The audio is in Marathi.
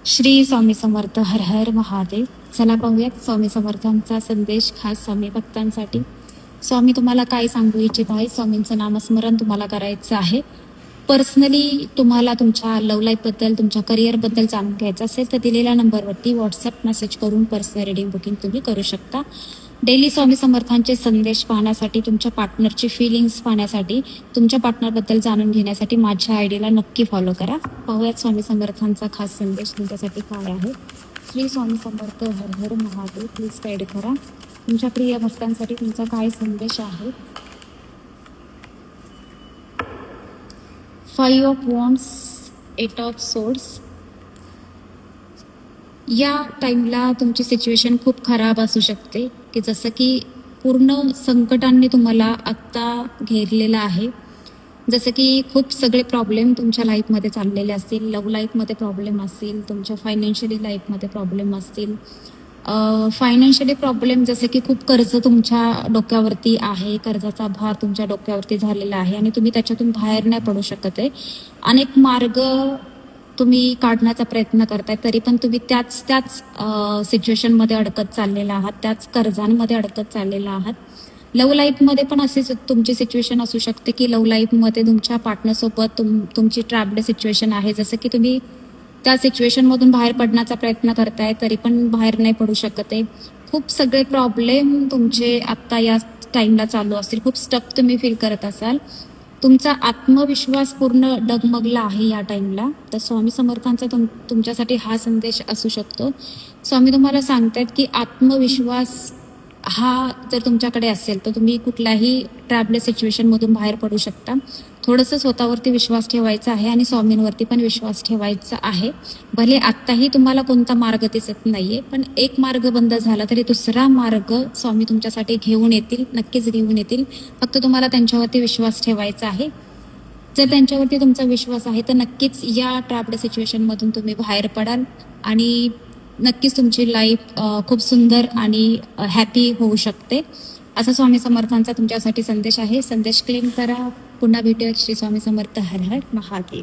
श्री स्वामी समर्थ. हर हर महादेव. चला पाहूयात स्वामी समर्थांचा संदेश खास स्वामी भक्तांसाठी. स्वामी तुम्हाला काय सांगू इच्छित आहे. स्वामींचं नामस्मरण तुम्हाला करायचं आहे. पर्सनली तुम्हाला तुमच्या लव्ह लाईफ बद्दल, तुमच्या करिअर बद्दल जाणून घ्यायचं असेल तर दिलेल्या नंबरवरती व्हॉट्सअप मेसेज करून पर्सनल रीडिंग बुकिंग तुम्ही करू शकता. डेली स्वामी समर्थांचे संदेश पाहण्यासाठी, तुमच्या पार्टनरची फिलिंग्स पाहण्यासाठी, तुमच्या पार्टनरबद्दल जाणून घेण्यासाठी माझ्या आयडीला नक्की फॉलो करा. पाहूयात स्वामी समर्थांचा खास संदेश तुमच्यासाठी काय आहे. श्री स्वामी समर्थ. हर हर महादेव. प्लीज गाईड करा. तुमच्या प्रिय भक्तांसाठी तुमचा काय संदेश आहे. 5 ऑफ वॉन्ड्स, 8 ऑफ सोर्ड्स. या टाइमला तुमची सिच्युएशन खूप खराब असू शकते, की जसं की पूर्ण संकटांनी तुम्हाला आत्ता घेरलेलं आहे. जसं की खूप सगळे प्रॉब्लेम तुमच्या लाईफमध्ये चाललेले असतील. लव्ह लाईफमध्ये प्रॉब्लेम असतील, तुमच्या फायनान्शियली लाईफमध्ये प्रॉब्लेम असतील. फायनान्शियली प्रॉब्लेम जसं की खूप कर्ज तुमच्या डोक्यावरती आहे, कर्जाचा भार तुमच्या डोक्यावरती झालेला आहे आणि तुम्ही त्याच्यातून बाहेर नाही पडू शकत आहे. अनेक मार्ग तुम्ही काढण्याचा प्रयत्न करताय, तरी पण तुम्ही त्याच सिच्युएशनमध्ये अडकत चाललेला आहात, त्याच कर्जांमध्ये अडकत चाललेला आहात. लव्ह लाईफमध्ये पण अशीच तुमची सिच्युएशन असू शकते, की लव्ह लाईफमध्ये तुमच्या पार्टनरसोबत तुमची ट्रॅप्ड सिच्युएशन आहे. जसं की तुम्ही त्या सिच्युएशनमधून बाहेर पडण्याचा प्रयत्न करताय, तरी पण बाहेर नाही पडू शकत आहे. खूप सगळे प्रॉब्लेम तुमचे आत्ता या टाईमला चालू असतील. खूप स्टक तुम्ही फील करत असाल. तुमचा आत्मविश्वास पूर्ण डगमगला आहे या टाइमला. तर स्वामी समर्थांचा तुमच्यासाठी हा संदेश असू शकतो. स्वामी तुम्हाला सांगतायत की आत्मविश्वास हा जर तुमच्याकडे असेल तर तुम्ही कुठल्याही ट्रॅप्ड सिच्युएशनमधून बाहेर पडू शकता. थोडंसं स्वतःवरती विश्वास ठेवायचा आहे आणि स्वामींवरती पण विश्वास ठेवायचा आहे. भले आत्ताही तुम्हाला कोणता मार्ग दिसत नाहीये, पण एक मार्ग बंद झाला तरी दुसरा मार्ग स्वामी तुमच्यासाठी घेऊन येतील, नक्कीच घेऊन येतील. फक्त तुम्हाला त्यांच्यावरती विश्वास ठेवायचा आहे. जर त्यांच्यावरती तुमचा विश्वास आहे तर नक्कीच या ट्रॅप्ड सिच्युएशनमधून तुम्ही बाहेर पडाल आणि नक्कीच तुमची लाईफ खूप सुंदर आणि हॅपी होऊ शकते. असा स्वामी समर्थांचा तुमच्यासाठी संदेश आहे. संदेश क्लेम करा. पुन्हा भेटूया. श्री स्वामी समर्थ. हर हर महादेव.